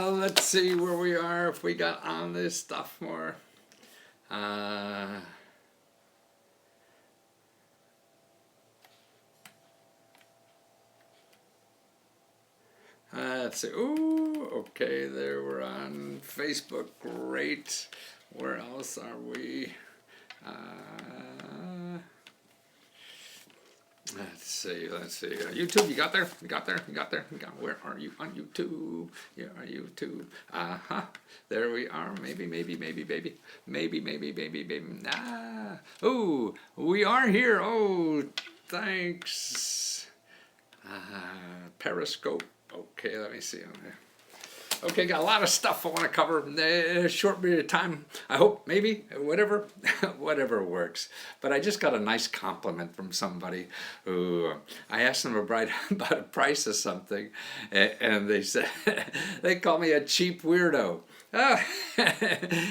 Let's see where we are, if we got on this stuff more. Let's see. Ooh, okay, there we're on Facebook. Great. Where else are we? Let's see. YouTube, you got there? Where are you on YouTube? Yeah, are YouTube? There we are. Maybe. Oh, we are here. Oh, thanks. Periscope. Okay, let me see on there. Okay, got a lot of stuff I want to cover in a short period of time. I hope, maybe, whatever, whatever works. But I just got a nice compliment from somebody who, I asked them about a price of something, and they said, they call me a cheap weirdo. And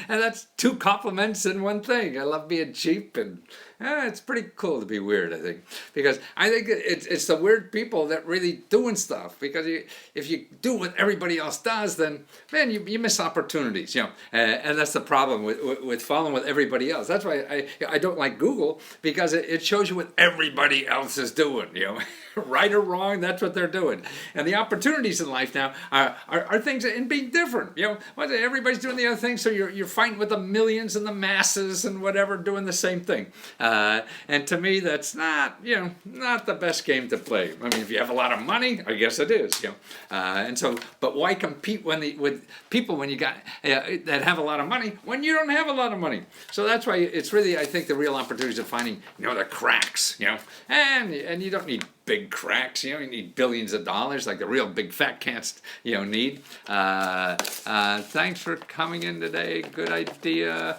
that's two compliments in one thing. I love being cheap, and it's pretty cool to be weird, I think. Because I think it's the weird people that really doing stuff. Because if you do what everybody else does, then, man, you miss opportunities, you know. And that's the problem with following with everybody else. That's why I don't like Google, because it shows you what everybody else is doing, you know. Right or wrong, that's what they're doing. And the opportunities in life now are things in being different, you know. Everybody's doing the other thing, so you're fighting with the millions and the masses and whatever doing the same thing. And to me, that's not the best game to play. I mean, if you have a lot of money, I guess it is, you know. And so, but why compete with people when you got that have a lot of money when you don't have a lot of money? So that's why it's really, I think, the real opportunities of finding, the cracks, you know. And you don't need big cracks, you need billions of dollars like the real big fat cats, need. Thanks for coming in today. Good idea.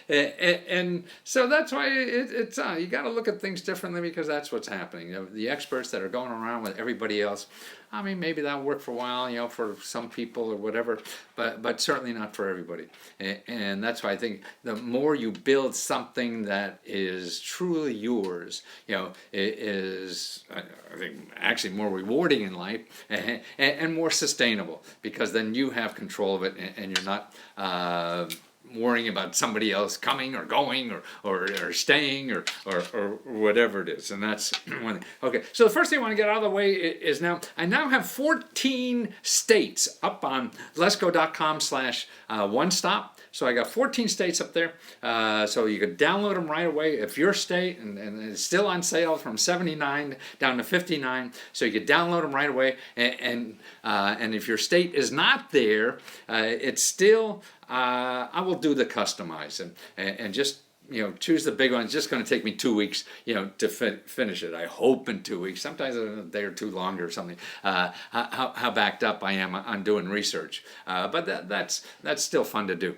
And so that's why it's you got to look at things differently, because that's what's happening. The experts that are going around with everybody else, I mean, maybe that'll work for a while, for some people or whatever, but certainly not for everybody. And that's why I think the more you build something that is truly yours, it is, I think, actually more rewarding in life and more sustainable, because then you have control of it, and you're not worrying about somebody else coming or going or staying or whatever it is. And that's one thing. Okay, so the first thing I want to get out of the way is I now have 14 states up on letsgo.com/one-stop. So I got 14 states up there, so you could download them right away if your state, and it's still on sale from 79 down to 59. So you could download them right away, and if your state is not there, it's still I will do the customize and just choose the big one. It's just going to take me 2 weeks, to finish it. I hope in 2 weeks. Sometimes a day or two longer or something. How backed up I am on doing research, but that's still fun to do.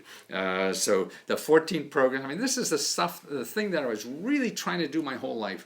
So the 14 programs. I mean, this is the thing that I was really trying to do my whole life.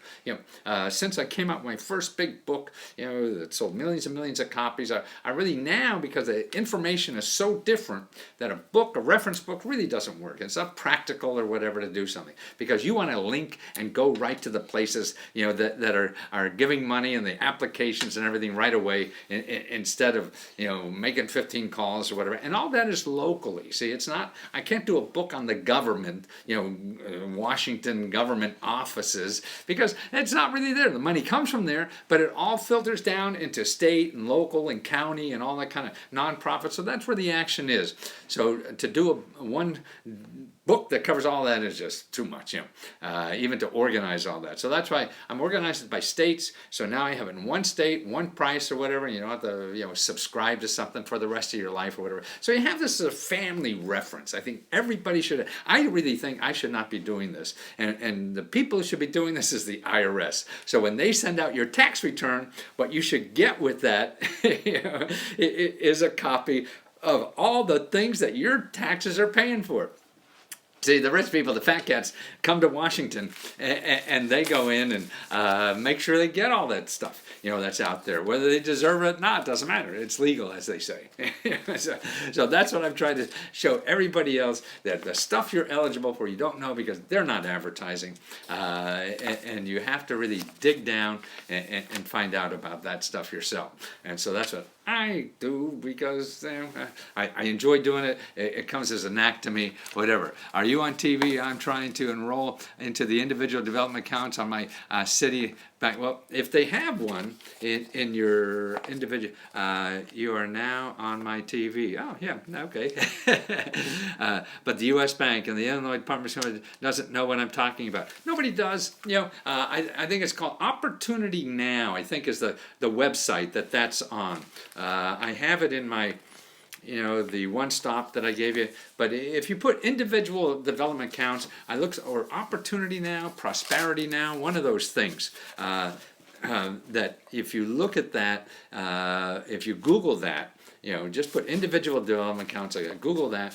Since I came out with my first big book, that sold millions and millions of copies. I really now, because the information is so different, that a reference book really doesn't work. It's not practical or whatever to do something, because you want to link and go right to the places that are giving money and the applications and everything right away, instead of making 15 calls or whatever. And all that is locally. See, it's not, I can't do a book on the government, Washington government offices, because it's not really there. The money comes from there, but it all filters down into state and local and county and all that kind of nonprofit. So that's where the action is. So to do one book that covers all that is just too much, even to organize all that. So that's why I'm organized by states. So now I have it in one state, one price or whatever. You don't have to subscribe to something for the rest of your life or whatever. So you have this as a family reference. I think everybody should. I really think I should not be doing this. And the people who should be doing this is the IRS. So when they send out your tax return, what you should get with that is a copy of all the things that your taxes are paying for. See, the rich people, the fat cats, come to Washington and they go in and make sure they get all that stuff, that's out there. Whether they deserve it or not, doesn't matter. It's legal, as they say. So that's what I'm trying to show everybody else, that the stuff you're eligible for, you don't know because they're not advertising. And you have to really dig down and find out about that stuff yourself. And so that's what I do because I enjoy doing it. It comes as a knack to me, whatever. Are you on TV? I'm trying to enroll into the individual development accounts on my city bank. Well, if they have one in your individual, you are now on my TV. Oh, yeah, okay. But the U.S. Bank and the Illinois Department of Commerce doesn't know what I'm talking about. Nobody does. I think it's called Opportunity Now, I think is the website that's on. I have it in my, the one stop that I gave you. But if you put individual development accounts, or Opportunity Now, Prosperity Now, one of those things. That if you look at that, if you Google that, just put individual development accounts. Google that,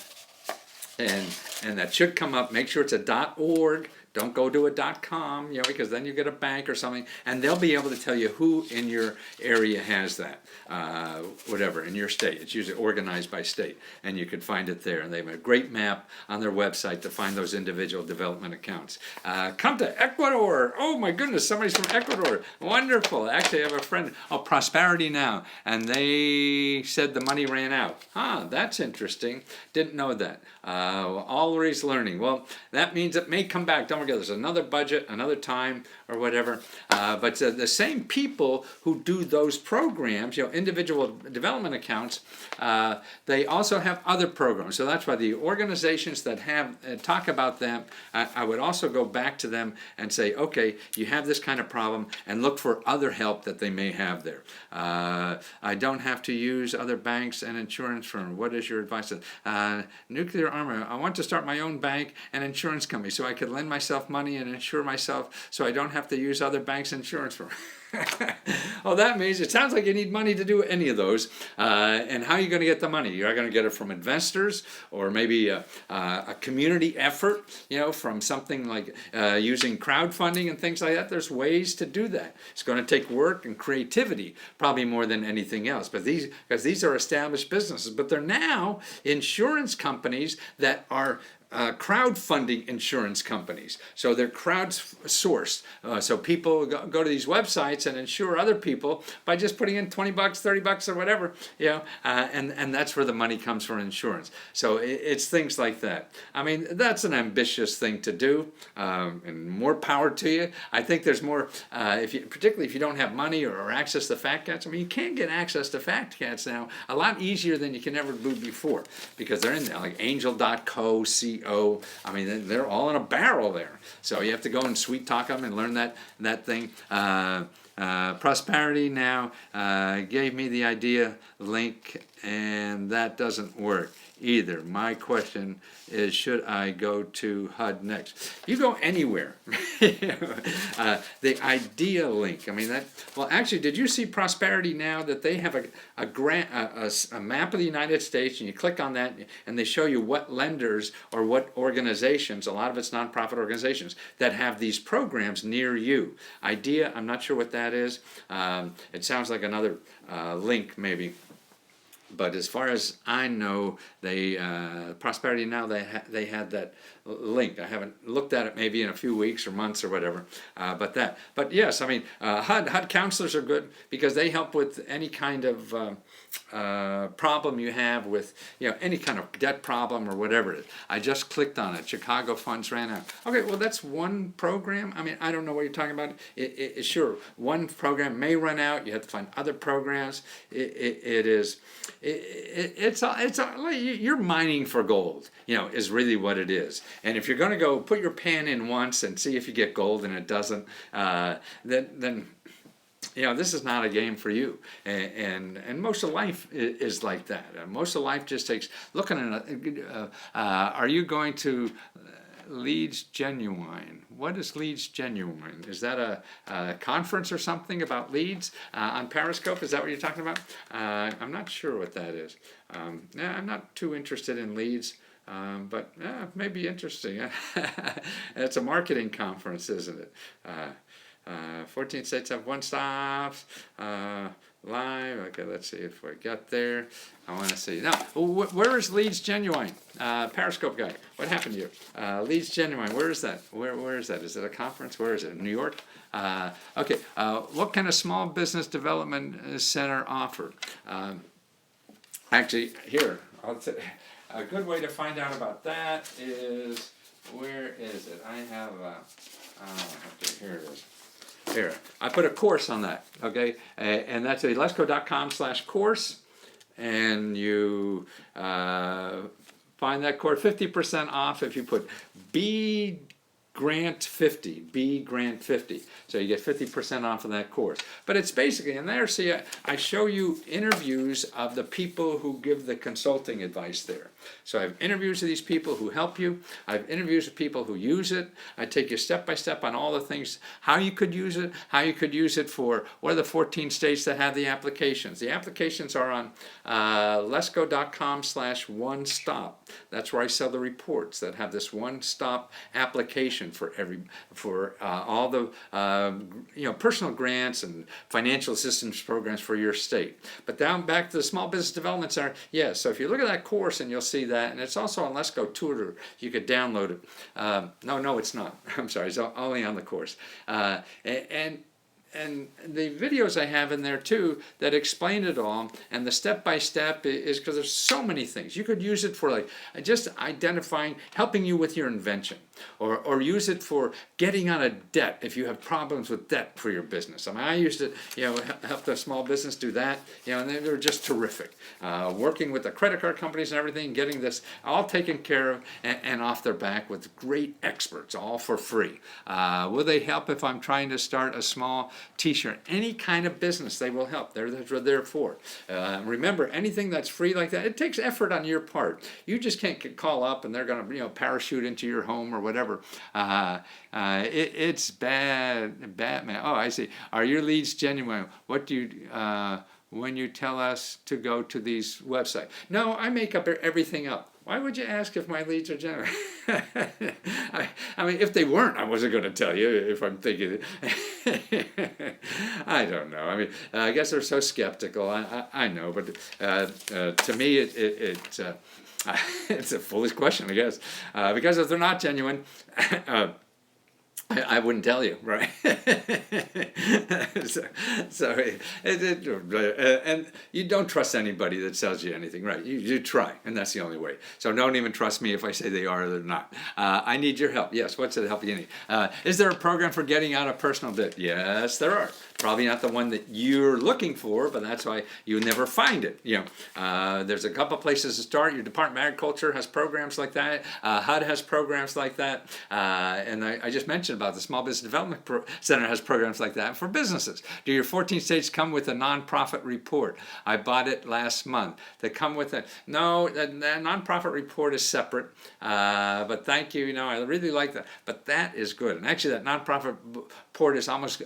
and that should come up. Make sure it's a .org. Don't go to a .com, because then you get a bank or something, and they'll be able to tell you who in your area has that, whatever, in your state. It's usually organized by state, and you can find it there. And they have a great map on their website to find those individual development accounts. Come to Ecuador. Oh my goodness, somebody's from Ecuador. Wonderful. Actually, I have a friend, Prosperity Now, and they said the money ran out. That's interesting. Didn't know that. Always learning. Well, that means it may come back. Don't forget, there's another budget, another time, or whatever. But the same people who do those programs, individual development accounts, they also have other programs. So that's why the organizations that have talk about them, I would also go back to them and say, okay, you have this kind of problem, and look for other help that they may have there. I don't have to use other banks and insurance firms. What is your advice? Nuclear armor. I want to start my own bank and insurance company so I could lend myself money and insure myself so I don't have to use other banks' insurance firms. Well, that means it sounds like you need money to do any of those. And how are you going to get the money? You're going to get it from investors, or maybe a community effort, from something like using crowdfunding and things like that. There's ways to do that. It's going to take work and creativity, probably more than anything else. But because these are established businesses, but they're now insurance companies that are crowdfunding insurance companies. So they're crowdsourced. So people go to these websites and insure other people by just putting in $20, $30 or whatever, and that's where the money comes from insurance. So it's things like that. I mean, that's an ambitious thing to do, and more power to you. I think there's more, particularly if you don't have money or access to fact cats. I mean, you can get access to fact cats now a lot easier than you can ever do before, because they're in there, like angel.co, I mean, they're all in a barrel there. So you have to go and sweet talk them and learn that thing. Prosperity Now gave me the idea link, and that doesn't work either. My question is, should I go to HUD next? You go anywhere. The idea link. I mean, well, actually, did you see Prosperity Now that they have a map of the United States, and you click on that, and they show you what lenders or what organizations, a lot of it's nonprofit organizations, that have these programs near you. Idea, I'm not sure what that is. It sounds like another link, maybe. But as far as I know, they Prosperity Now, they had that link. I haven't looked at it maybe in a few weeks or months or whatever. But yes, I mean, HUD counselors are good because they help with any kind of problem you have with any kind of debt problem or whatever it is. I just clicked on it. Chicago funds ran out. Okay, well that's one program. I mean, I don't know what you're talking about. Sure, one program may run out. You have to find other programs. You're mining for gold, is really what it is. And if you're going to go put your pan in once and see if you get gold and it doesn't, then this is not a game for you. And most of life is like that. Most of life just takes looking at are you going to Leads Genuine? What is Leads Genuine? Is that a conference or something about leads on Periscope? Is that what you're talking about? I'm not sure what that is. I'm not too interested in leads. But maybe interesting. It's a marketing conference, isn't it? 14 states have one stops. live. Okay, let's see if I got there. I want to see. Now, where is Leeds Genuine? Periscope guy, what happened to you? Leeds Genuine, where is that? Where is that? Is it a conference? Where is it? New York? Okay, what can a small business development center offer? Actually, here, a good way to find out about that is, where is it? I have, okay, here it is. Here, I put a course on that, okay? And that's lesco.com/course, and you find that course 50% off if you put B Grant 50, B Grant 50. So you get 50% off of that course. But it's basically in there, see, I show you interviews of the people who give the consulting advice there. So I have interviews of these people who help you. I have interviews of people who use it. I take you step by step on all the things, how you could use it, how you could use it for, what are the 14 states that have the applications. The applications are on lesco.com/one-stop. That's where I sell the reports that have this one-stop application for all the personal grants and financial assistance programs for your state. But down back to the Small Business Development Center, yes. So if you look at that course, and you'll see that, and it's also on Let's Go Tutor. You could download it. No, it's not. I'm sorry. It's only on the course. And the videos I have in there too that explain it all, and the step-by-step is because there's so many things. You could use it for like just identifying, helping you with your invention, or use it for getting out of debt if you have problems with debt for your business. I mean, I used to, help the small business do that, and they were just terrific. Working with the credit card companies and everything, getting this all taken care of and off their back with great experts, all for free. Will they help if I'm trying to start a small t-shirt? Any kind of business, they will help. That's what they're for. Remember, anything that's free like that, it takes effort on your part. You just can't call up and they're going to parachute into your home or whatever. It's bad, man. Oh, I see. Are your leads genuine? What do you when you tell us to go to these websites? No, I make up everything up. Why would you ask if my leads are genuine? I mean, if they weren't, I wasn't going to tell you if I'm thinking. I don't know. I mean, I guess they're so skeptical. I know, but to me, it's a foolish question, I guess. Because if they're not genuine, I wouldn't tell you, right? And you don't trust anybody that sells you anything, right? You try, and that's the only way. So don't even trust me if I say they are or they're not. I need your help. Yes, what's the help you need? Is there a program for getting out of personal debt? Yes, there are. Probably not the one that you're looking for, but that's why you never find it. There's a couple places to start. Your Department of Agriculture has programs like that. HUD has programs like that. And I just mentioned about the Small Business Development Center has programs like that for businesses. Do your 14 states come with a nonprofit report? I bought it last month. They come with it. No, that nonprofit report is separate. But thank you. I really like that. But that is good. And actually, that nonprofit report is almost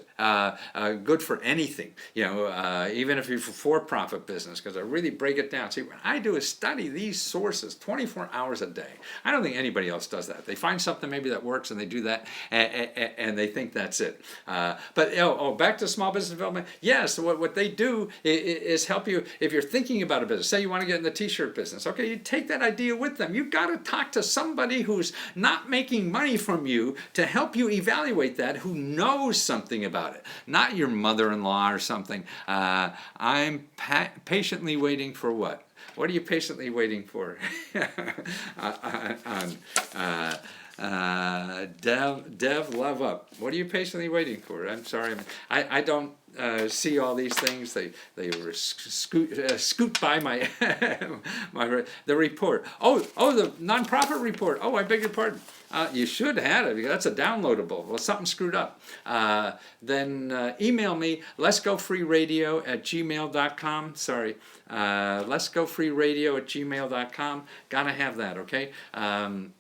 good for anything, even if you're a for-profit business, because I really break it down. See, what I do is study these sources 24 hours a day. I don't think anybody else does that. They find something maybe that works and they do that, and they think that's it. But back to small business development. Yes, what they do is help you if you're thinking about a business. Say you want to get in the t-shirt business. Okay, you take that idea with them. You've got to talk to somebody who's not making money from you to help you evaluate that, who knows something about it, not your mother-in-law or something. I'm patiently waiting for what? What are you patiently waiting for? Dev Love Up. What are you patiently waiting for? I'm sorry. I don't see all these things. They were scoot by my the report. Oh, the nonprofit report. Oh, I beg your pardon. You should have it because that's a downloadable. Well, something screwed up. Then email me, letsgofreeradio@gmail.com. Sorry, letsgofreeradio@gmail.com. Gotta have that, okay? And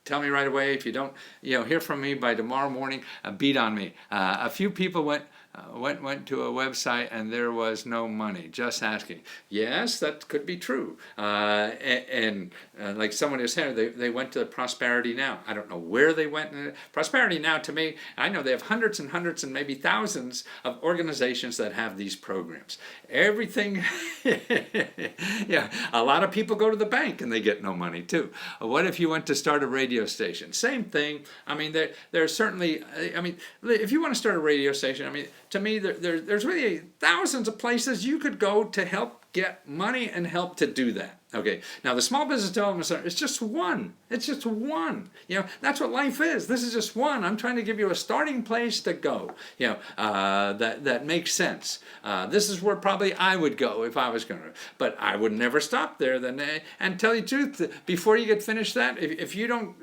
tell me right away if you don't hear from me by tomorrow morning. Beat on me. A few people went, went to a website and there was no money. Just asking. Yes, that could be true. And like someone was saying, they went to Prosperity Now. I don't know where they went. Prosperity Now, to me, I know they have hundreds and hundreds and maybe thousands of organizations that have these programs. Everything, yeah, a lot of people go to the bank and they get no money too. What if you went to start a radio station? Same thing. I mean, there's certainly, I mean, if you want to start a radio station, I mean, to me, there's really thousands of places you could go to help get money and help to do that. Okay, now the Small Business Development Center is just one. It's just one. You know, that's what life is. This is just one. I'm trying to give you a starting place to go. You know, that makes sense. This is where probably I would go if I was going to. But I would never stop there. Then, and tell you the truth, before you get finished that, if you don't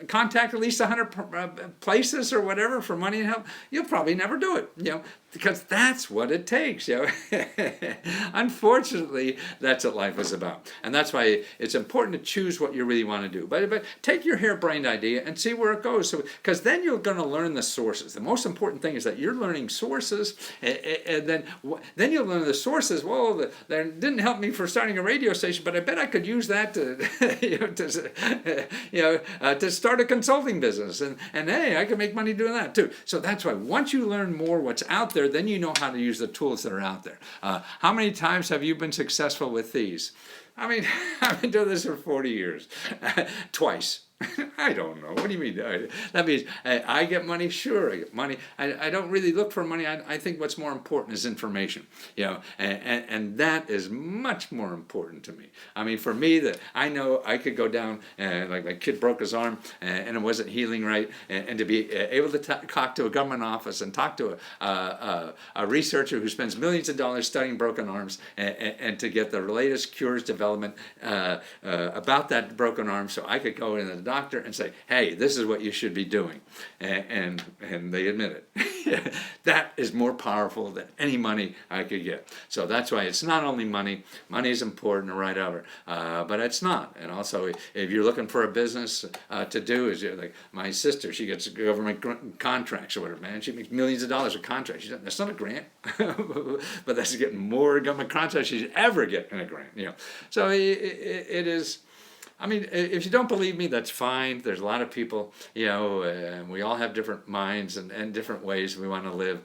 contact at least 100 places or whatever for money and help, you'll probably never do it, you know, because that's what it takes, you know. Unfortunately, that's what life is about. And that's why it's important to choose what you really want to do. But take your harebrained idea and see where it goes. So, because then you're going to learn the sources. The most important thing is that you're learning sources, and then you'll learn the sources. Well, that didn't help me for starting a radio station, but I bet I could use that to, to start a consulting business. And hey, I can make money doing that too. So that's why once you learn more what's out there, then you know how to use the tools that are out there. How many times have you been successful with these? I mean, I've been doing this for 40 years. Twice. I don't know. What do you mean? That means I get money? Sure, I get money. I don't really look for money. I think what's more important is information. You know, and that is much more important to me. I mean, for me, that I know I could go down, like my kid broke his arm and it wasn't healing right, and to be able to talk to a government office and talk to a researcher who spends millions of dollars studying broken arms and to get the latest cures development about that broken arm, so I could go in the doctor and say, hey, this is what you should be doing, and they admit it. That is more powerful than any money I could get. So that's why it's not only money. Money is important, right over, but it's not. And also, if you're looking for a business to do, is like my sister, she gets government contracts or whatever, man. She makes millions of dollars of contracts. That's not a grant, but that's getting more government contracts she's ever get in a grant. You know, so it is. I mean, if you don't believe me, that's fine. There's a lot of people, you know, and we all have different minds and different ways we want to live.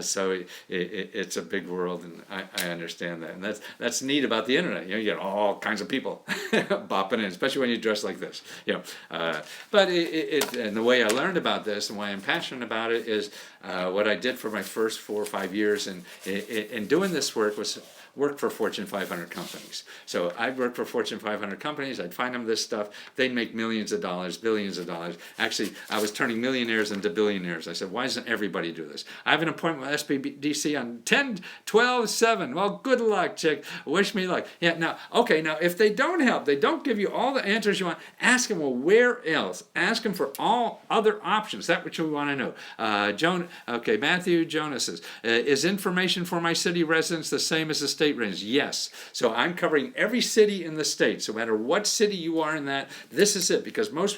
So it's a big world, and I understand that. And that's neat about the internet. You know, you get all kinds of people bopping in, especially when you dress like this. You know, but and the way I learned about this and why I'm passionate about it is what I did for my first 4 or 5 years in doing this work was work for Fortune 500 companies. So I'd work for Fortune 500 companies. I'd find them this stuff. They'd make millions of dollars, billions of dollars. Actually, I was turning millionaires into billionaires. I said, why doesn't everybody do this? I have an appointment with SBDC on 10/12/7. Well, good luck, chick. Wish me luck. Yeah, now, okay, now if they don't help, they don't give you all the answers you want, ask them, well, where else? Ask them for all other options. That's what you want to know. Matthew Jonas says, is information for my city residents the same as the state residents? Yes. So I'm covering every city in the state. So no matter what city you are in that, this is it. Because most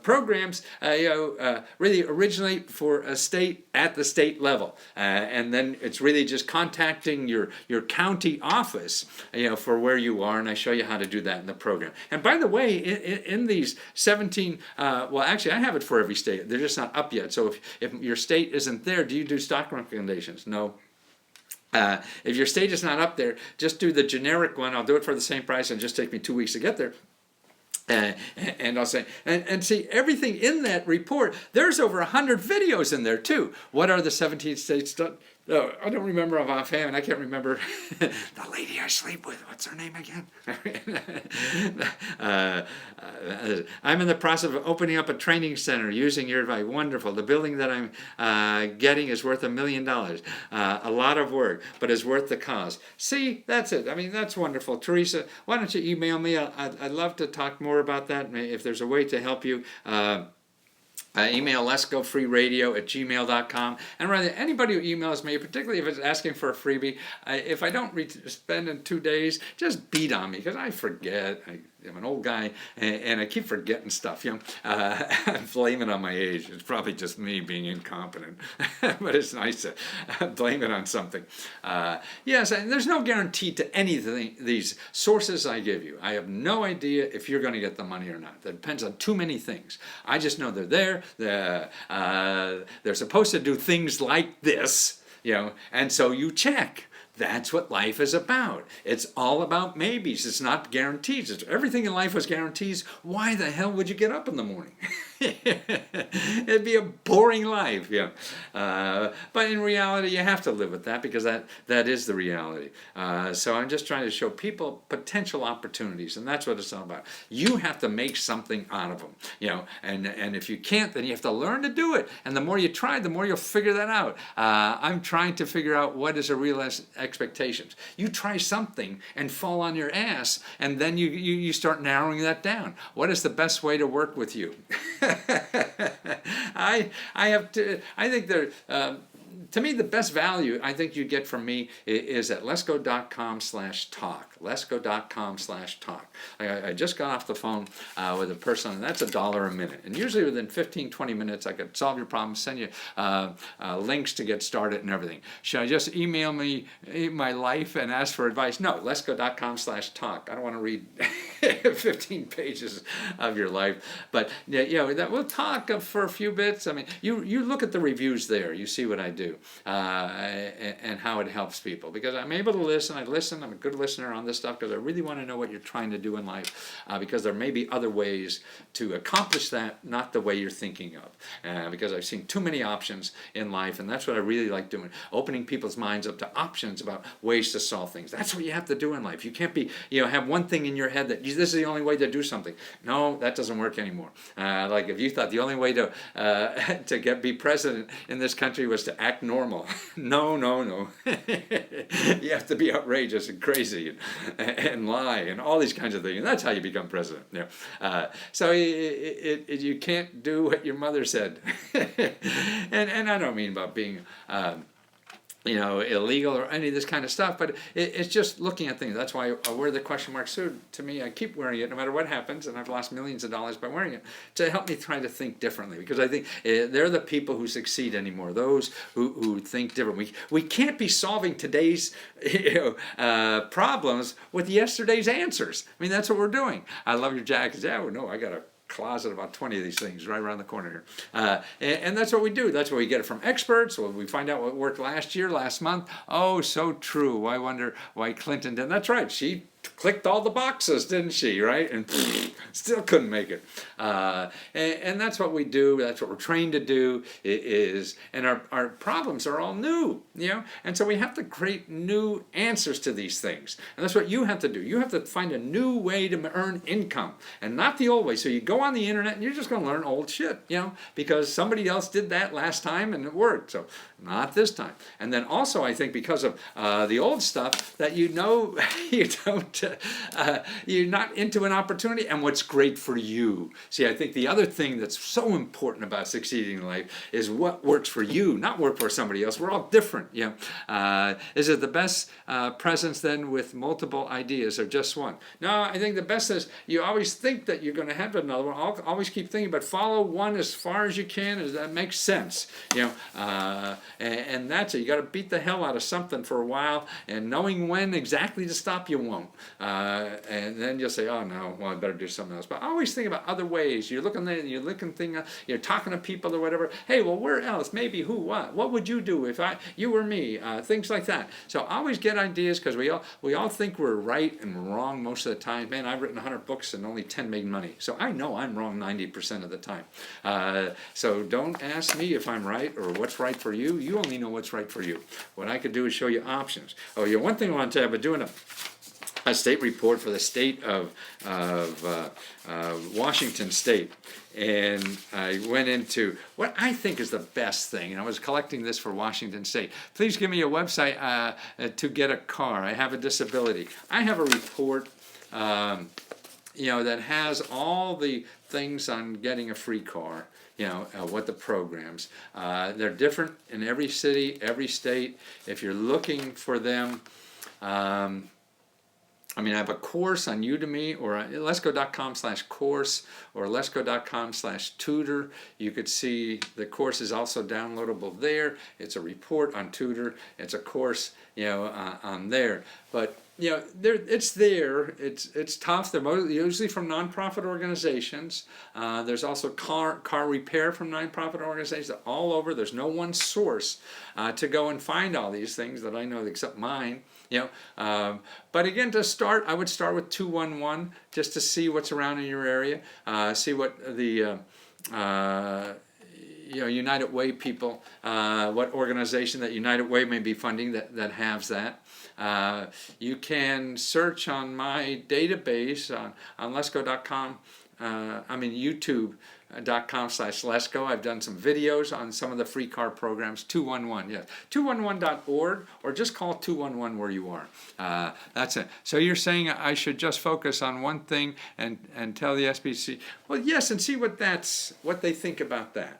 programs really originate for a state at the state level. And then it's really just contacting your county office, you know, for where you are. And I show you how to do that in the program. And by the way, in these 17, well, actually, I have it for every state. They're just not up yet. So if your state isn't there, do you do stock recommendations? No. If your state is not up there, just do the generic one. I'll do it for the same price and just take me 2 weeks to get there. And I'll say, and see everything in that report. There's over 100 videos in there too. What are the 17 states done? No, I don't remember offhand. I can't remember the lady I sleep with. What's her name again? I'm in the process of opening up a training center using your advice. Wonderful. The building that I'm getting is worth $1 million. A lot of work, but is worth the cost. See, that's it. I mean, that's wonderful. Teresa, why don't you email me? I'd love to talk more about that. If there's a way to help you. Email letsgofreeradio@gmail.com. And rather, anybody who emails me, particularly if it's asking for a freebie, if I don't spend in 2 days, just beat on me because I forget. I'm an old guy, and I keep forgetting stuff. I'm blaming it on my age. It's probably just me being incompetent, but it's nice to blame it on something. Yes, and there's no guarantee to anything. These sources I give you, I have no idea if you're going to get the money or not. That depends on too many things. I just know they're there. They're supposed to do things like this, and so you check. That's what life is about. It's all about maybes. It's not guarantees. Everything in life was guarantees. Why the hell would you get up in the morning? It'd be a boring life, but in reality, you have to live with that because that is the reality. So I'm just trying to show people potential opportunities, and that's what it's all about. You have to make something out of them, and if you can't, then you have to learn to do it. And the more you try, the more you'll figure that out. I'm trying to figure out what is a realistic expectations. You try something and fall on your ass, and then you start narrowing that down. What is the best way to work with you? I think there. To me, the best value I think you get from me is at letsgo.com/talk. Letsgo.com/talk. I just got off the phone with a person, and that's $1 a minute. And usually within 15, 20 minutes, I could solve your problem, send you links to get started and everything. Should I just email me my life and ask for advice? No, letsgo.com/talk. I don't want to read 15 pages of your life. But we'll talk for a few bits. I mean, you look at the reviews there. You see what I do. And how it helps people, because I'm able to listen. I'm a good listener on this stuff because I really want to know what you're trying to do in life, because there may be other ways to accomplish that, not the way you're thinking of, because I've seen too many options in life, and that's what I really like doing, opening people's minds up to options about ways to solve things. That's what you have to do in life. You can't be, have one thing in your head that this is the only way to do something. No, that doesn't work anymore. Like if you thought the only way to be president in this country was to act normal. No. You have to be outrageous and crazy and lie and all these kinds of things. And that's how you become president. So you can't do what your mother said. and I don't mean about being illegal or any of this kind of stuff, but it's just looking at things. That's why I wear the question mark suit. To me, I keep wearing it no matter what happens, and I've lost millions of dollars by wearing it, to help me try to think differently, because I think they're the people who succeed anymore, those who think different. We can't be solving today's problems with yesterday's answers. I mean, that's what we're doing. I love your jackets. Yeah, well, no, I got a closet about 20 of these things right around the corner here, and that's what we do. That's where we get it from experts. Well, we find out what worked last month. Oh, so true. I wonder why Clinton did. That's right. She clicked all the boxes, didn't she? Right? And still couldn't make it. And that's what we do. That's what we're trained to do. And our problems are all new, And so we have to create new answers to these things. And that's what you have to do. You have to find a new way to earn income, and not the old way. So you go on the internet and you're just going to learn old shit, because somebody else did that last time and it worked. So not this time. And then also, I think because of the old stuff that you don't. You're not into an opportunity and what's great for you. See, I think the other thing that's so important about succeeding in life is what works for you, not work for somebody else. We're all different. Is it the best presence then with multiple ideas or just one? No, I think the best is you always think that you're going to have another one. Always keep thinking, but follow one as far as you can, as that makes sense. And that's it. You got to beat the hell out of something for a while, and knowing when exactly to stop, you won't. And then you'll say, oh no, well I better do something else. But always think about other ways. You're talking to people or whatever. Hey, well, where else? Maybe who? What would you do if you were me? Things like that. So always get ideas, because we all think we're right and wrong most of the time. Man, I've written 100 books and only 10 made money. So I know I'm wrong 90% of the time. So don't ask me if I'm right or what's right for you. You only know what's right for you. What I could do is show you options. Oh, one thing I want to tell you, I've been doing a state report for the state of Washington State, and I went into what I think is the best thing, and I was collecting this for Washington State. Please give me a website to get a car. I have a disability. I have a report that has all the things on getting a free car. What the programs. They're different in every city, every state. If you're looking for them, I mean, I have a course on Udemy or letsgo.com/course or letsgo.com/tutor. You could see the course is also downloadable there. It's a report on tutor. It's a course, on there. But it's there. It's tough. They're usually from nonprofit organizations. There's also car repair from nonprofit organizations all over. There's no one source to go and find all these things that I know except mine. But again, to start, I would start with 211 just to see what's around in your area. See what the United Way people, what organization that United Way may be funding that has that. You can search on my database on letsgo.com, YouTube.com/letsgo. I've done some videos on some of the free car programs. 211, yes, 211.org, or just call 211 where you are. That's it. So you're saying I should just focus on one thing and tell the SBC, well, yes, and see what they think about that.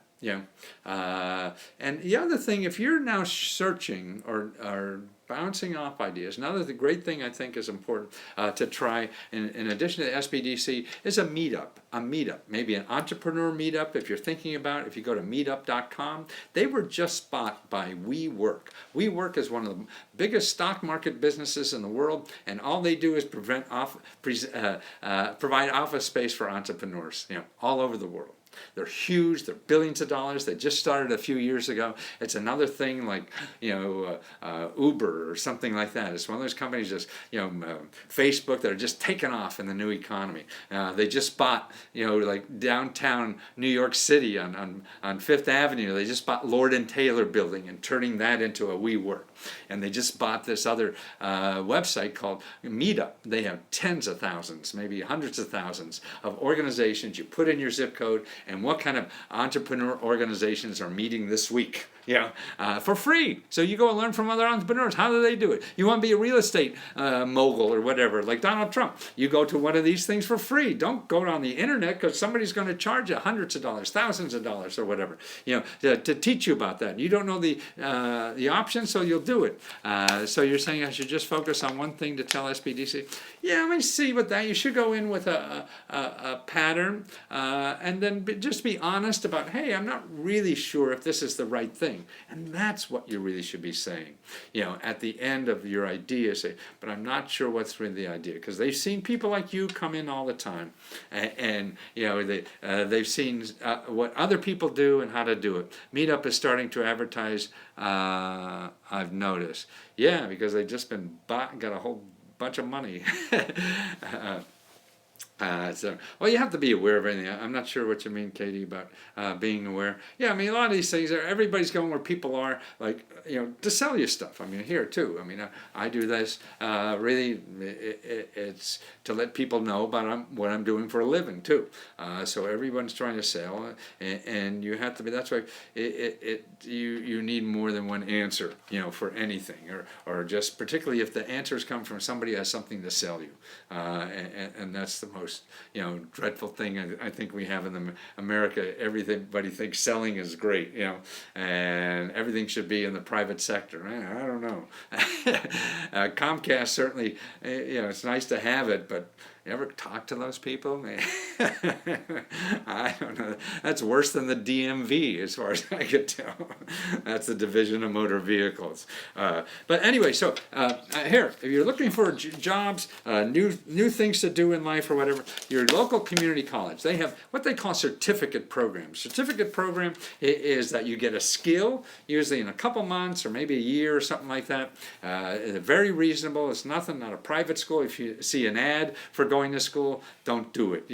And the other thing, if you're now searching or bouncing off ideas, another great thing I think is important to try in addition to SBDC is a meetup, maybe an entrepreneur meetup. If you're thinking about it, if you go to meetup.com, they were just bought by WeWork. WeWork is one of the biggest stock market businesses in the world, and all they do is provide office space for entrepreneurs, all over the world. They're huge. They're billions of dollars. They just started a few years ago. It's another thing like Uber or something like that. It's one of those companies, just Facebook, that are just taking off in the new economy. They just bought like downtown New York City on Fifth Avenue. They just bought Lord and Taylor building and turning that into a WeWork. And they just bought this other website called Meetup. They have tens of thousands, maybe hundreds of thousands of organizations. You put in your zip code and what kind of entrepreneur organizations are meeting this week. For free. So you go and learn from other entrepreneurs. How do they do it? You want to be a real estate mogul or whatever, like Donald Trump. You go to one of these things for free. Don't go on the internet, because somebody's going to charge you hundreds of dollars, thousands of dollars, or whatever, to teach you about that. You don't know the options, so you'll do it. So you're saying I should just focus on one thing to tell SBDC? Yeah, let me see what that. You should go in with a pattern, and then just be honest about, hey, I'm not really sure if this is the right thing. And that's what you really should be saying. At the end of your idea, say, but I'm not sure what's really the idea, because they've seen people like you come in all the time, and they've seen what other people do and how to do it. Meetup is starting to advertise. I've noticed, because they've just been got a whole bunch of money. Well, you have to be aware of anything. I'm not sure what you mean, Katie, about being aware. A lot of these things, everybody's going where people are, like, to sell you stuff. Here too. I do this. Really, it's to let people know about what I'm doing for a living too. So everyone's trying to sell, and you have to be. That's why you need more than one answer, for anything, or just particularly if the answers come from somebody who has something to sell you, and that's the most dreadful thing I think we have in America. Everybody thinks selling is great, and everything should be in the private sector. I don't know. Comcast certainly, it's nice to have it, but you ever talk to those people? I don't know. That's worse than the DMV, as far as I could tell. That's the Division of Motor Vehicles. But anyway, so here, if you're looking for jobs, new things to do in life or whatever, your local community college, they have what they call certificate programs. Certificate program is that you get a skill, usually in a couple months or maybe a year or something like that. Very reasonable. It's not a private school. If you see an ad for going to school, don't do it,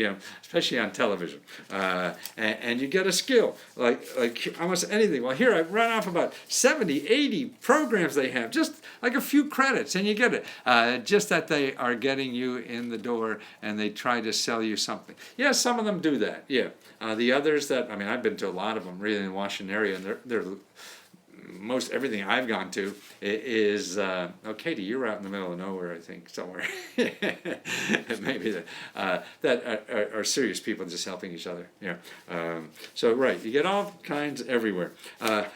especially on television. And you get a skill, like almost anything. Well, here I run off about 70, 80 programs they have, just like a few credits, and you get it. Just that they are getting you in the door, and they try to sell you something. Some of them do that, The others that, I've been to a lot of them, really, in the Washington area, and they're most everything I've gone to is Katie, you're out in the middle of nowhere, I think, somewhere. Maybe that are serious people just helping each other. Yeah. So right, you get all kinds everywhere.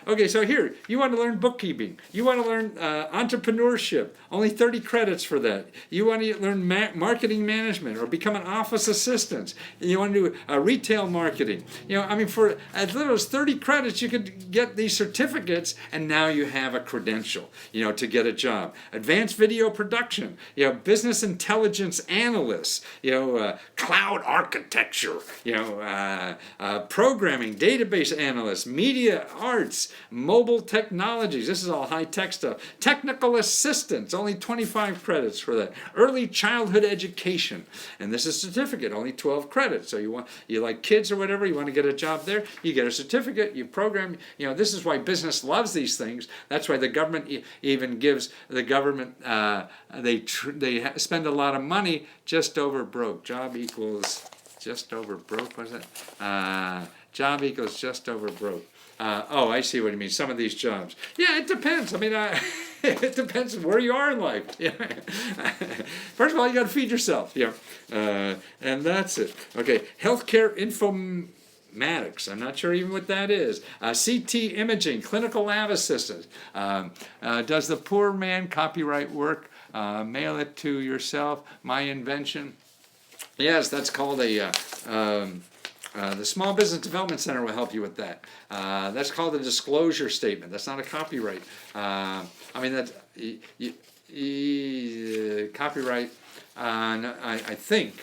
Okay, so here you want to learn bookkeeping. You want to learn entrepreneurship. Only 30 credits for that. You want to learn marketing management or become an office assistant. You want to do retail marketing. I mean, for as little as 30 credits, you could get these certificates, and now you have a credential, to get a job. Advanced video production, business intelligence analysts, cloud architecture, programming, database analysts, media arts, mobile technologies. This is all high-tech stuff. Technical assistance, only 25 credits for that. Early childhood education, and this is a certificate, only 12 credits. So you like kids or whatever, you want to get a job there, you get a certificate, you program. This is why business loves these things. That's why the government even gives they spend a lot of money just over broke. Job equals just over broke. What is that? Job equals just over broke. Oh, I see what you mean. Some of these jobs. Yeah, it depends. I mean, it depends where you are in life. First of all, you got to feed yourself. And that's it. Okay, healthcare informatics. I'm not sure even what that is. CT imaging, clinical lab assistant. Does the poor man copyright work? Mail it to yourself. My invention. Yes, that's called a. The Small Business Development Center will help you with that. That's called a disclosure statement. That's not a copyright. I mean, that's copyright. No, I think.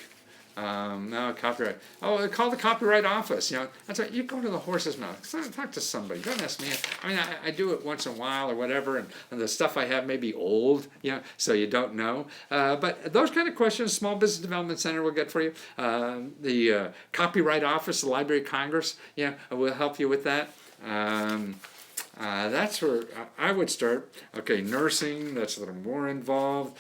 No, copyright. Oh, call the Copyright Office. That's right. You go to the horse's mouth. Talk to somebody. Don't ask me. I mean, I do it once in a while or whatever, and the stuff I have may be old, so you don't know. But those kind of questions, Small Business Development Center will get for you. The Copyright Office, the Library of Congress, will help you with that. That's where I would start. Okay, nursing, that's a little more involved.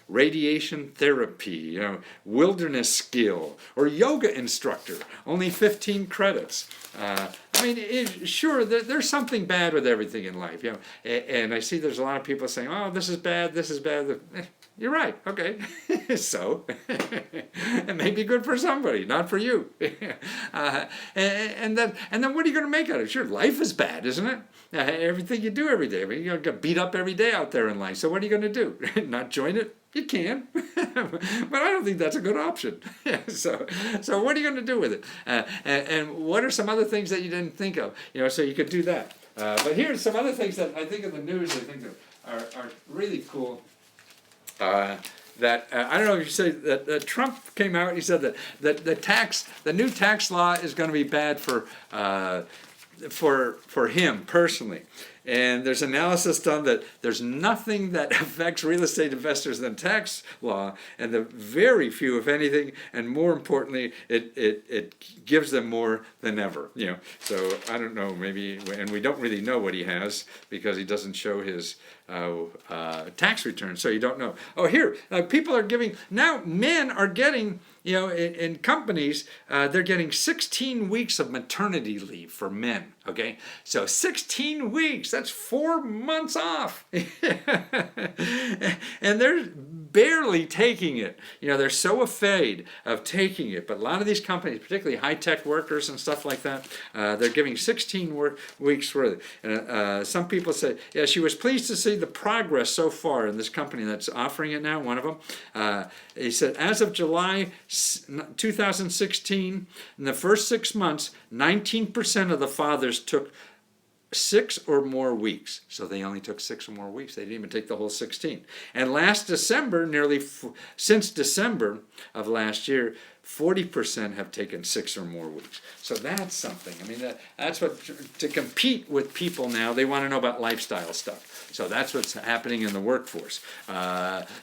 Radiation therapy, wilderness skill, or yoga instructor, only 15 credits. I mean, sure, there's something bad with everything in life, and I see there's a lot of people saying, oh, this is bad, this is bad. You're right, okay. So, it may be good for somebody, not for you. And then what are you going to make out of it? Sure, life is bad, isn't it? Everything you do every day. I mean, you're going to get beat up every day out there in life. So what are you going to do? Not join it? You can, but I don't think that's a good option. So what are you going to do with it? And what are some other things that you didn't think of? So you could do that. But here's some other things that I think in the news I think are really cool. That I don't know if you say that Trump came out. He said that the new tax law is going to be bad for him personally. And there's analysis done that there's nothing that affects real estate investors than tax law, and the very few, if anything, and more importantly, it gives them more than ever. So I don't know, maybe, and we don't really know what he has because he doesn't show his tax return, so you don't know. Oh, here, people are giving, now men are getting, in companies, they're getting 16 weeks of maternity leave for men, okay? So 16 weeks, that's 4 months off. And they're barely taking it. They're so afraid of taking it. But a lot of these companies, particularly high-tech workers and stuff like that, they're giving 16 weeks worth. Some people say, yeah, she was pleased to see the progress so far in this company that's offering it now, one of them. He said, as of July 2016, in the first 6 months, 19% of the fathers took 6 or more weeks. So they only took 6 or more weeks. They didn't even take the whole 16. And last December, since December of last year, 40% have taken 6 or more weeks. So that's something. I mean, that's what, to compete with people now, they want to know about lifestyle stuff. So that's what's happening in the workforce.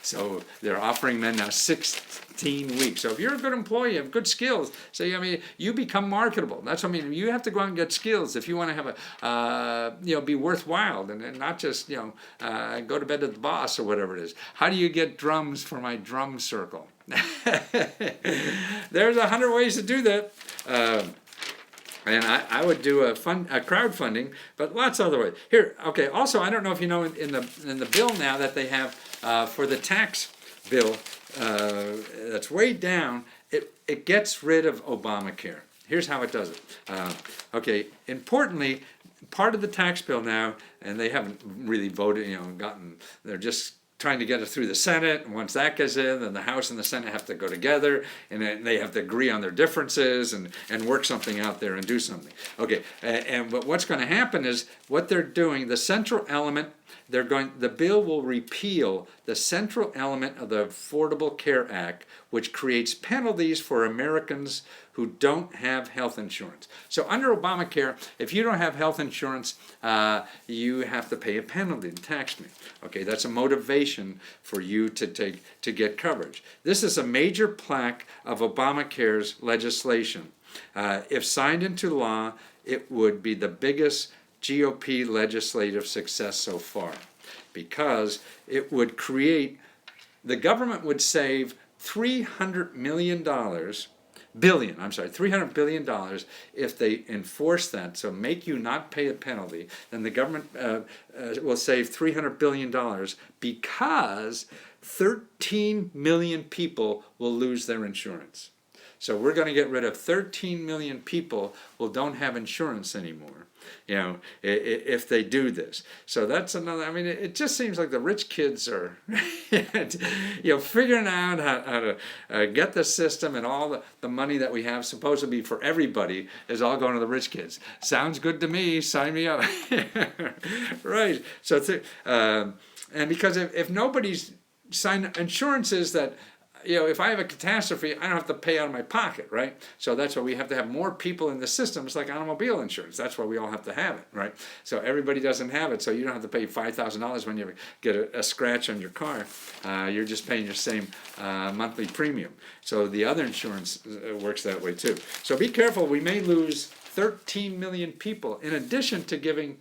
So they're offering men now 16 weeks. So if you're a good employee, you have good skills, so you become marketable. That's what I mean. You have to go out and get skills if you want to have be worthwhile and not just go to bed at the boss or whatever it is. How do you get drums for my drum circle? There's 100 ways to do that. And I would do a crowdfunding, but lots of other ways. Here, okay. Also, I don't know if you know in the bill now that they have for the tax bill that's way down. It gets rid of Obamacare. Here's how it does it. Okay. Importantly, part of the tax bill now, and they haven't really voted. They're just trying to get it through the Senate, and once that gets in, then the House and the Senate have to go together, and then they have to agree on their differences and work something out there and do something. Okay, but what's going to happen is what they're doing, the central element, the bill will repeal the central element of the Affordable Care Act, which creates penalties for Americans who don't have health insurance. So under Obamacare, if you don't have health insurance, you have to pay a penalty to tax me. Okay, that's a motivation for you to get coverage. This is a major plank of Obamacare's legislation. If signed into law, it would be the biggest GOP legislative success so far, because it would create, the government would save $300 billion if they enforce that. So make you not pay a penalty, then the government will save $300 billion, because 13 million people will lose their insurance. So we're going to get rid of 13 million people who don't have insurance anymore, if they do this. So that's another, it just seems like the rich kids are, figuring out how to get the system, and all the money that we have supposed to be for everybody is all going to the rich kids. Sounds good to me, sign me up. Right, so, and because if nobody's signed insurances that, if I have a catastrophe, I don't have to pay out of my pocket, right? So that's why we have to have more people in the system. It's like automobile insurance. That's why we all have to have it, right? So everybody doesn't have it, so you don't have to pay $5,000 when you get a scratch on your car. You're just paying your same monthly premium. So the other insurance works that way too. So be careful. We may lose 13 million people, in addition to giving,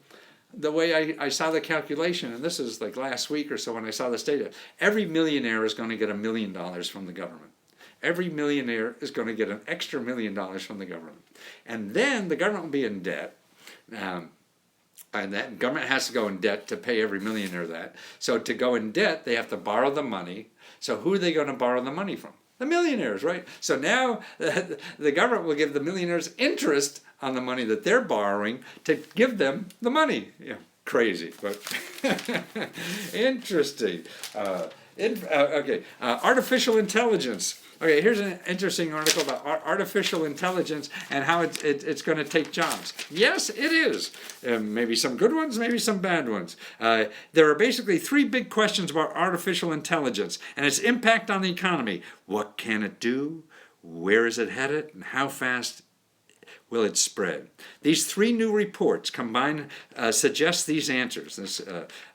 the way I saw the calculation, and this is like last week or so when I saw this data, every millionaire is going to get $1 million from the government. Every millionaire is going to get an extra $1 million from the government. And then the government will be in debt. And that government has to go in debt to pay every millionaire that. So to go in debt, they have to borrow the money. So who are they going to borrow the money from? The millionaires, right? So now the government will give the millionaires interest on the money that they're borrowing to give them the money. Crazy, but interesting. Artificial intelligence. Okay, here's an interesting article about artificial intelligence and how it's going to take jobs. Yes, it is. Maybe some good ones, maybe some bad ones. There are basically three big questions about artificial intelligence and its impact on the economy. What can it do? Where is it headed? And how fast will it spread? These three new reports combined suggest these answers. This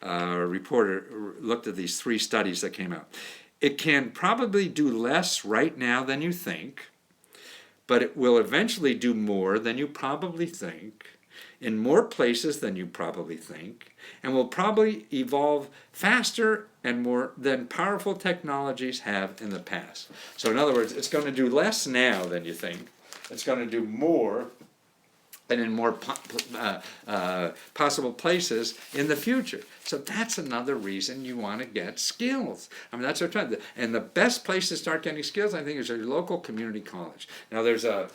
reporter looked at these three studies that came out. It can probably do less right now than you think, but it will eventually do more than you probably think, in more places than you probably think, and will probably evolve faster and more than powerful technologies have in the past. So in other words, it's going to do less now than you think. It's going to do more and in more possible places in the future. So that's another reason you want to get skills. That's what I'm trying to do. And the best place to start getting skills, I think, is your local community college. Now, there's an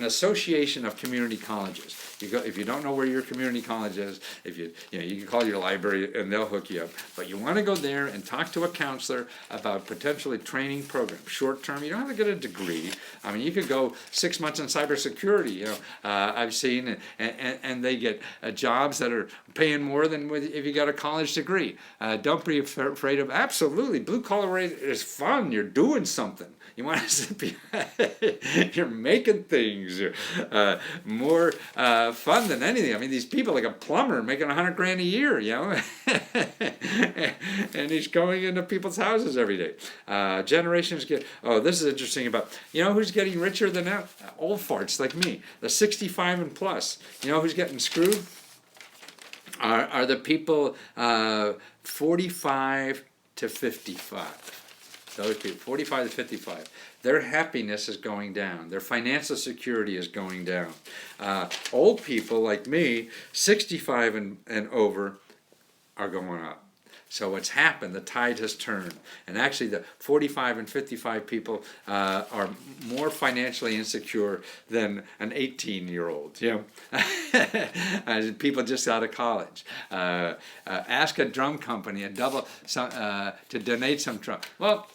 association of community colleges. If you don't know where your community college is, you can call your library and they'll hook you up. But you want to go there and talk to a counselor about potentially training programs. Short term, you don't have to get a degree. You could go 6 months in cybersecurity. I've seen, and they get jobs that are paying more than if you got a college degree. Don't be afraid of, absolutely, blue collar is fun. You're doing something. You want to be, you're making things more fun than anything. These people, like a plumber making $100,000 a year, and he's going into people's houses every day. Generations get, this is interesting about, who's getting richer than that? Old farts like me, the 65 and plus. Who's getting screwed? Are the people 45 to 55. Those people, 45 to 55. their happiness is going down. Their financial security is going down. Old people like me, 65 and over, are going up. So what's happened, the tide has turned. And actually the 45 and 55 people are more financially insecure than an 18-year-old, you know. People just out of college. Ask a drum company and to donate some drum. Well,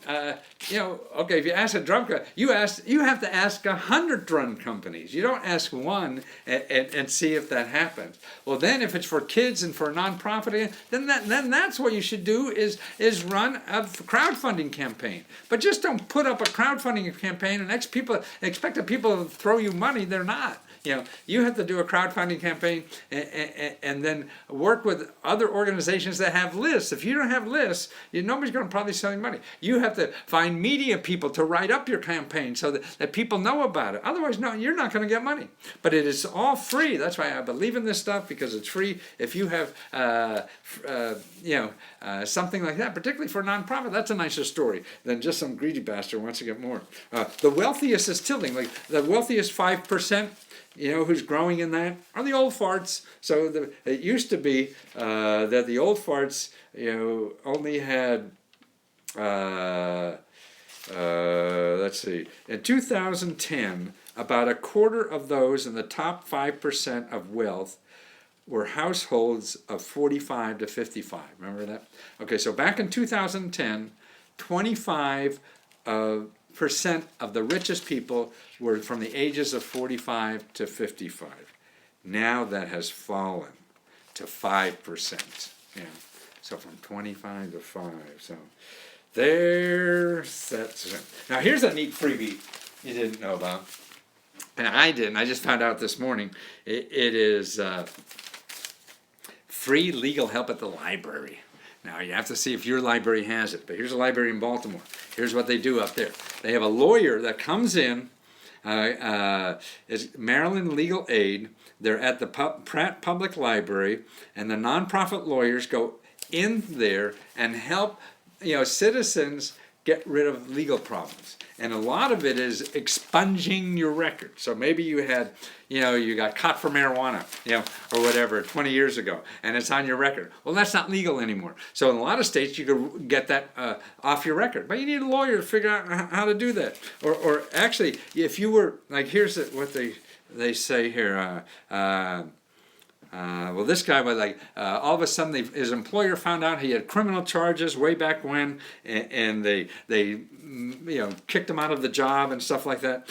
you know, okay, if you ask a drum company, you have to ask 100 drum companies. You don't ask one and see if that happens. Well, then if it's for kids and for a nonprofit, then that's what you should do is run a crowdfunding campaign. But just don't put up a crowdfunding campaign and expect that people to throw you money. They're not. You know, you have to do a crowdfunding campaign and then work with other organizations that have lists. If you don't have lists, nobody's going to probably sell you money. You have to find media people to write up your campaign so that people know about it. Otherwise, no, you're not going to get money. But it is all free. That's why I believe in this stuff, because it's free. If you have, something like that, particularly for a nonprofit, that's a nicer story than just some greedy bastard who wants to get more. The wealthiest is tilting. Like the wealthiest 5%. You know who's growing in that? Are the old farts. So it used to be that the old farts, only had, let's see, in 2010, about a quarter of those in the top 5% of wealth were households of 45 to 55. Remember that? Okay, so back in 2010, 25% of the richest people were from the ages of 45 to 55. Now that has fallen to 5%. Yeah. So from 25 to 5. So there's that. Now here's a neat freebie you didn't know about. And I didn't. I just found out this morning. It is free legal help at the library. Now, you have to see if your library has it. But here's a library in Baltimore. Here's what they do up there. They have a lawyer that comes in. It's Maryland Legal Aid. They're at the Pratt Public Library. And the nonprofit lawyers go in there and help citizens get rid of legal problems. And a lot of it is expunging your record. So maybe you had, you got caught for marijuana, or whatever 20 years ago, and it's on your record. Well, that's not legal anymore. So in a lot of states, you could get that off your record. But you need a lawyer to figure out how to do that. Or actually, if you were, like, here's what they say here. Well, this guy was like, all of a sudden his employer found out he had criminal charges way back when, and they kicked him out of the job and stuff like that.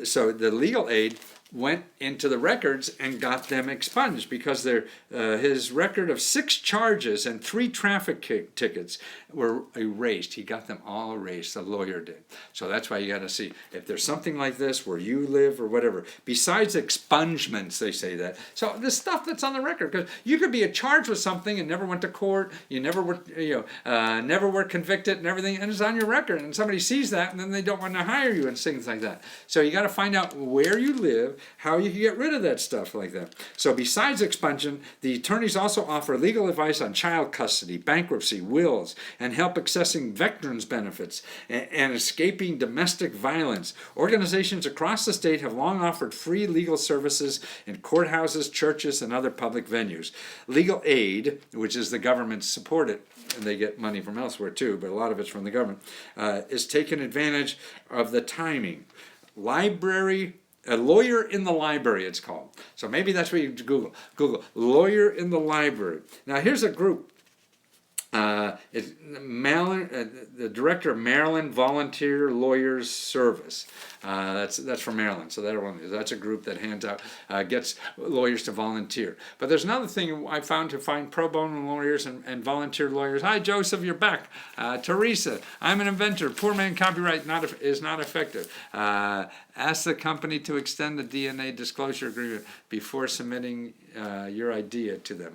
So the legal aid went into the records and got them expunged because his record of 6 charges and 3 traffic tickets were erased. He got them all erased, the lawyer did. So that's why you got to see if there's something like this where you live or whatever. Besides expungements, they say that. So the stuff that's on the record, because you could be charged with something and never went to court, you never were, never were convicted and everything, and it's on your record, and somebody sees that and then they don't want to hire you and things like that. So you got to find out where you live, how you can get rid of that stuff like that. So besides expungement, the attorneys also offer legal advice on child custody, bankruptcy, wills, and help accessing veterans benefits and escaping domestic violence. Organizations across the state have long offered free legal services in courthouses, churches, and other public venues. Legal aid, which is the government supported, and they get money from elsewhere too, but a lot of it's from the government, is taking advantage of the timing. A lawyer in the library, it's called. So maybe that's what you Google. Google lawyer in the library. Now here's a group. It's the director of Maryland Volunteer Lawyers Service. That's from Maryland, so that's a group that hands out, gets lawyers to volunteer. But there's another thing I found to find pro bono lawyers and volunteer lawyers. Hi, Joseph, you're back. Teresa, I'm an inventor. Poor man copyright is not effective. Ask the company to extend the DNA disclosure agreement before submitting your idea to them.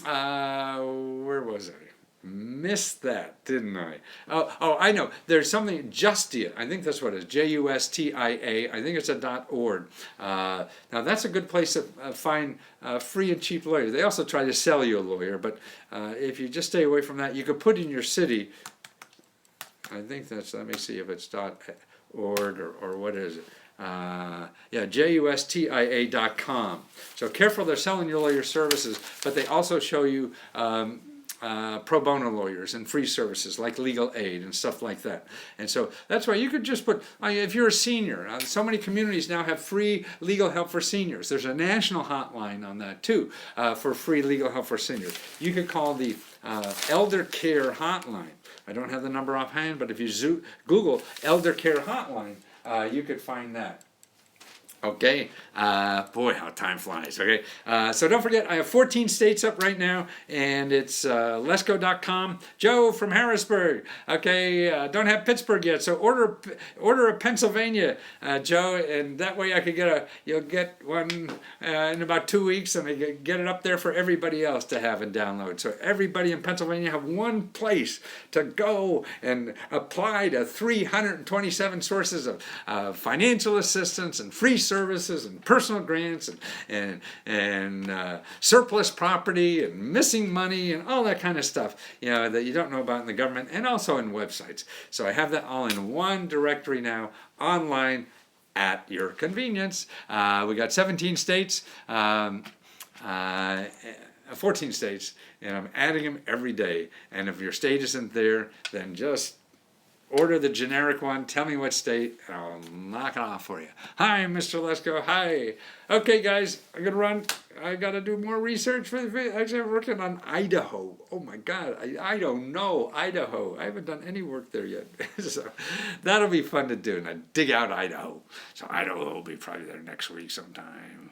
Where was I? Missed that, didn't I? Oh, I know. There's something, Justia. I think that's what it is. Justia. I think it's a .org. Now, that's a good place to find free and cheap lawyers. They also try to sell you a lawyer, but if you just stay away from that, you could put in your city I think that's, let me see if it's .org or what is it. Yeah, justia.com. So careful, they're selling your lawyer services, but they also show you pro bono lawyers and free services like legal aid and stuff like that. And so that's why you could just put, if you're a senior, so many communities now have free legal help for seniors. There's a national hotline on that too, for free legal help for seniors. You could call the Elder Care Hotline. I don't have the number offhand, but if you Google Elder Care Hotline, you could find that. Okay, boy, how time flies. Okay, so don't forget, I have 14 states up right now, and it's lesco.com. Joe from Harrisburg. Okay, don't have Pittsburgh yet, so order a Pennsylvania, Joe, and that way I could you'll get one in about 2 weeks, and I get it up there for everybody else to have and download. So everybody in Pennsylvania have one place to go and apply to 327 sources of financial assistance and free services and personal grants and surplus property and missing money and all that kind of stuff, that you don't know about in the government, and also in websites. So I have that all in one directory now, online, at your convenience. We got 17 states, 14 states, and I'm adding them every day. And if your state isn't there, then just order the generic one, tell me what state, and I'll knock it off for you. Hi, Mr. Lesko, hi. Okay, guys, I'm going to run. I got to do more research for the video. Actually, I'm working on Idaho. Oh, my God, I don't know Idaho. I haven't done any work there yet. So that'll be fun to do, and I dig out Idaho. So Idaho will be probably there next week sometime.